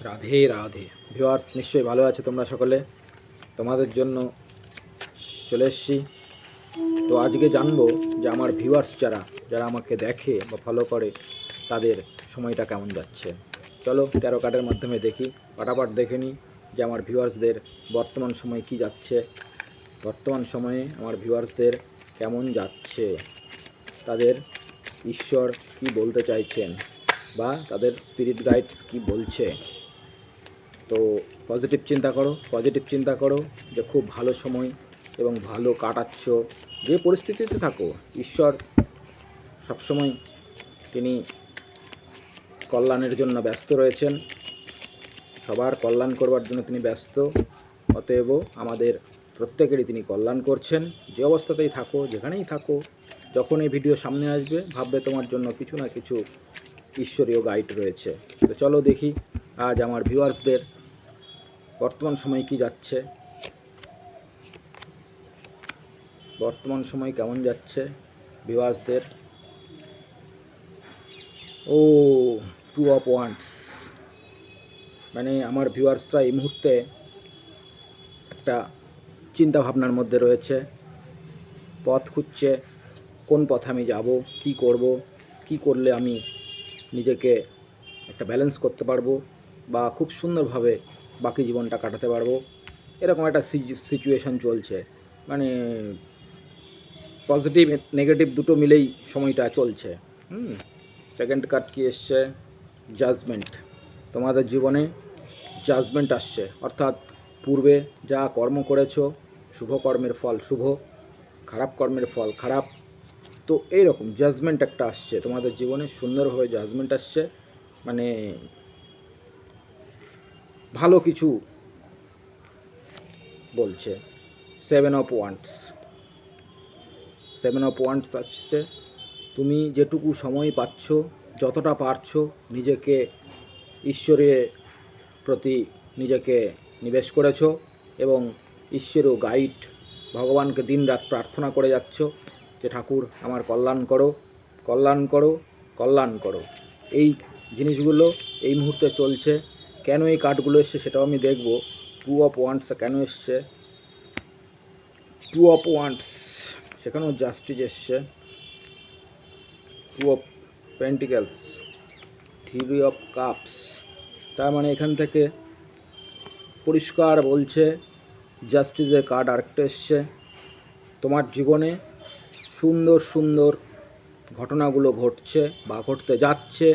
Radhe Radhe viewers, নিশ্চয়ই ভালো আছে তোমরা সকলে। তোমাদের জন্য চলে এসেছি। তো আজকে জানবো যে আমার ভিউয়ার্স যারা আমাকে দেখে বা ফলো করে তাদের সময়টা কেমন যাচ্ছে। চলো ট্যারো কার্ডের মাধ্যমে দেখি, ফাটাফাট দেখে নিই যে আমার ভিউয়ার্সদের বর্তমান সময় কি যাচ্ছে, বর্তমান সময়ে আমার ভিউয়ার্সদের কেমন যাচ্ছে, তাদের ঈশ্বর কি বলতে চাইছেন বা তাদের স্পিরিট গাইডস কি বলছে। তো পজিটিভ চিন্তা করো যে খুব ভালো সময় এবং ভালো কাটাচ্ছ। যে পরিস্থিতিতে থাকো, ঈশ্বর সবসময় তিনি কল্যাণের জন্য ব্যস্ত রয়েছেন, সবার কল্যাণ করবার জন্য তিনি ব্যস্ত। অতএব আমাদের প্রত্যেকেরই তিনি কল্যাণ করছেন। যে অবস্থাতেই থাকো, যেখানেই থাকো, যখন এই ভিডিও সামনে আসবে ভাববে তোমার জন্য কিছু না কিছু ঈশ্বরীয় গাইড রয়েছে। তো চলো দেখি আজ আমার ভিউয়ার্সদের বর্তমান সময় কি যাচ্ছে, বর্তমান সময় কেমন যাচ্ছে ভিউয়ার্সদের। ও 2 অফ ওয়ান্ডস, মানে আমার ভিউয়ার্সরা এই মুহূর্তে একটা চিন্তা ভাবনার মধ্যে রয়েছে, পথ খুঁজছে, কোন পথে আমি যাব, কি করব, কি করলে আমি নিজেকে একটা ব্যালেন্স করতে পারবো বা খুব সুন্দরভাবে বাকি জীবনটা কাটাতে পারবো। এরকম একটা সিচুয়েশান চলছে, মানে পজিটিভ নেগেটিভ দুটো মিলেই সময়টা চলছে। সেকেন্ড কার্ড কি এসছে? জাজমেন্ট। তোমাদের জীবনে জাজমেন্ট আসছে, অর্থাৎ পূর্বে যা কর্ম করেছো, শুভ কর্মের ফল শুভ, খারাপ কর্মের ফল খারাপ। তো এইরকম জাজমেন্ট একটা আসছে তোমাদের জীবনে, সুন্দরভাবে জাজমেন্ট আসছে, মানে ভালো কিছু বলছে। 7 অফ ওয়ান্ডস আসছে। তুমি যেটুকু সময় পাচ্ছ, যতটা পারছো নিজেকে ঈশ্বরের প্রতি নিজেকে নিবেশ করেছো এবং ঈশ্বরও গাইড, ভগবানকে দিনরাত প্রার্থনা করে যাচ্ছ যে ঠাকুর আমার কল্যাণ করো, কল্যাণ করো, কল্যাণ করো। এই জিনিসগুলো এই মুহূর্তে চলছে। কেন এই কার্ডগুলো এসছে সেটাও আমি দেখব। 2 অফ ওয়ান্ডস কেন এসছে? 2 অফ ওয়ান্ডস, সেখানেও জাস্টিস এসছে। 2 অফ পেন্টিকেলস, 3 অফ কাপস। তার মানে এখান থেকে পরিষ্কার বলছে, জাস্টিসের কার্ড আরেকটা এসছে। তোমার জীবনে সুন্দর সুন্দর ঘটনাগুলো ঘটছে বা ঘটতে যাচ্ছে।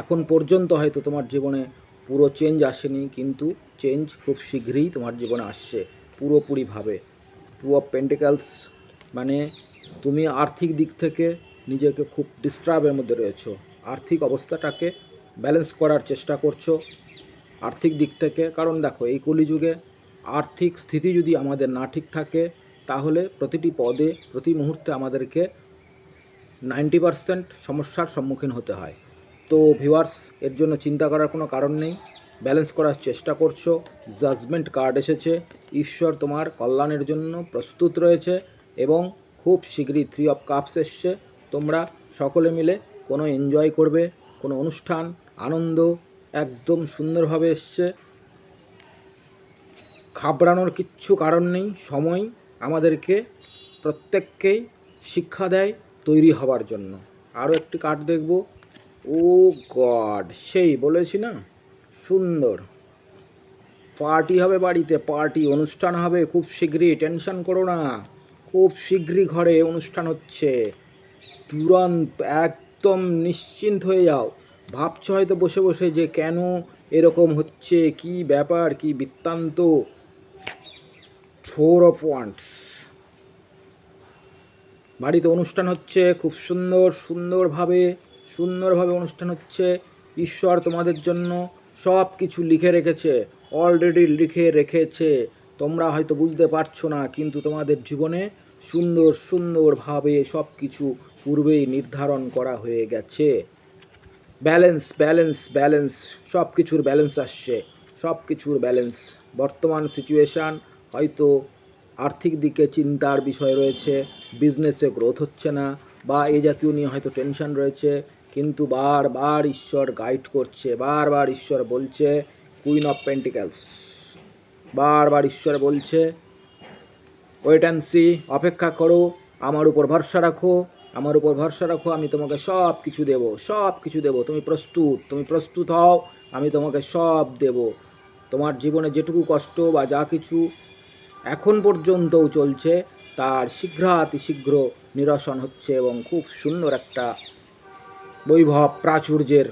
এখন পর্যন্ত হয়তো তোমার জীবনে পুরো চেঞ্জ আসেনি, কিন্তু চেঞ্জ খুব শীঘ্রই তোমার জীবনে আসছে পুরোপুরিভাবে। 2 অফ পেন্টিকেলস মানে তুমি আর্থিক দিক থেকে নিজেকে খুব ডিস্টার্বের মধ্যে রয়েছো, আর্থিক অবস্থাটাকে ব্যালেন্স করার চেষ্টা করছো আর্থিক দিক থেকে। কারণ দেখো, এই কলিযুগে আর্থিক স্থিতি যদি আমাদের না ঠিক থাকে তাহলে প্রতিটি পদে প্রতি মুহূর্তে আমাদেরকে 90% সমস্যার সম্মুখীন হতে হয়। তো ভিউয়ার্স, এর জন্য চিন্তা করার কোনো কারণ নেই, ব্যালেন্স করার চেষ্টা করছো। জাজমেন্ট কার্ড এসেছে, ঈশ্বর তোমার কল্যাণের জন্য প্রস্তুত রয়েছে এবং খুব শীঘ্রই 3 অফ কাপস এসছে। তোমরা সকলে মিলে কোনো এনজয় করবে, কোনো অনুষ্ঠান আনন্দ একদম সুন্দরভাবে এসছে। ঘাবড়ানোর কিচ্ছু কারণ নেই। সময় আমাদেরকে প্রত্যেককেই শিক্ষা দেয় তৈরি হবার জন্য। আরও একটি কার্ড দেখব। ও গড, সেই বলেছি না, সুন্দর পার্টি হবে, বাড়িতে পার্টি অনুষ্ঠান হবে খুব শীঘ্রই। টেনশন করো না, খুব শীঘ্রই ঘরে অনুষ্ঠান হচ্ছে। তুরন্ত একদম নিশ্চিন্ত হয়ে যাও। ভাবছো হয়তো বসে বসে যে কেন এরকম হচ্ছে, কি ব্যাপার, কি বৃত্তান্ত। 4 অফ ওয়ান্ডস, বাড়িতে অনুষ্ঠান হচ্ছে, খুব সুন্দরভাবে অনুষ্ঠান হচ্ছে। ঈশ্বর তোমাদের জন্য সব কিছু লিখে রেখেছে, অলরেডি লিখে রেখেছে। তোমরা হয়তো বুঝতে পারছো না, কিন্তু তোমাদের জীবনে সুন্দরভাবে সব কিছু পূর্বেই নির্ধারণ করা হয়ে গেছে। ব্যালেন্স, সব কিছুর ব্যালেন্স আসছে, সব কিছুর ব্যালেন্স। বর্তমান সিচুয়েশান হয়তো আর্থিক দিকে চিন্তার বিষয় রয়েছে, বিজনেসে গ্রোথ হচ্ছে না বা এই জাতীয় নিয়ে হয়তো টেনশন রয়েছে, কিন্তু বারবার ঈশ্বর গাইড করছে, বারবার ঈশ্বর বলছে কুইন অফ পেন্টিক্যালস। বারবার ঈশ্বর বলছে ওয়েট অ্যান্ড সি, অপেক্ষা করো, আমার উপর ভরসা রাখো, আমার উপর ভরসা রাখো, আমি তোমাকে সব কিছু দেবো, সব কিছু দেবো, তুমি প্রস্তুত হও, আমি তোমাকে সব দেব। তোমার জীবনে যেটুকু কষ্ট বা যা কিছু এখন পর্যন্তও চলছে তার শীঘ্র নিরসন হচ্ছে এবং খুব সুন্দর একটা বৈভব প্রাচুর্যের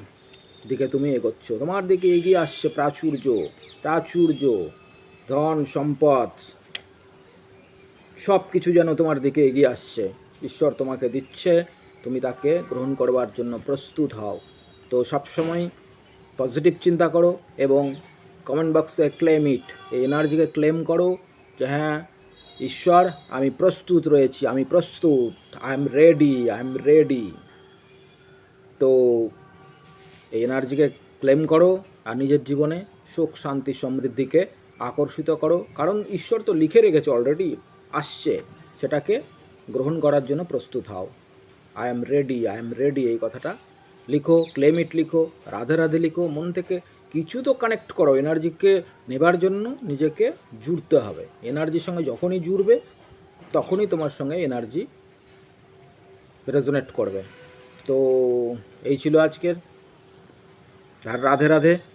দিকে তুমি এগোচ্ছ। তোমার দিকে এগিয়ে আসছে প্রাচুর্য, ধন সম্পদ সব কিছু যেন তোমার দিকে এগিয়ে আসছে। ঈশ্বর তোমাকে দিচ্ছে, তুমি তাকে গ্রহণ করবার জন্য প্রস্তুত হও। তো সবসময় পজিটিভ চিন্তা করো এবং কমেন্ট বক্সে ক্লেম ইট, এই এনার্জিকে ক্লেম করো যে হ্যাঁ ঈশ্বর আমি প্রস্তুত রয়েছি, আমি প্রস্তুত, আই এম রেডি। তো এই এনার্জিকে ক্লেম করো আর নিজের জীবনে সুখ শান্তি সমৃদ্ধিকে আকর্ষিত করো, কারণ ঈশ্বর তো লিখে রেখেছে অলরেডি, আসছে, সেটাকে গ্রহণ করার জন্য প্রস্তুত হও। আই এম রেডি এই কথাটা লিখো, ক্লেম ইট লিখো, রাধে রাধে লিখো, মন থেকে কিছু তো কানেক্ট করো। এনার্জিকে নেবার জন্য নিজেকে জুড়তে হবে, এনার্জির সঙ্গে যখনই জুড়বে তখনই তোমার সঙ্গে এনার্জি রেজোনেট করবে। তো এই ছিল আজকের, আর রাধে রাধে।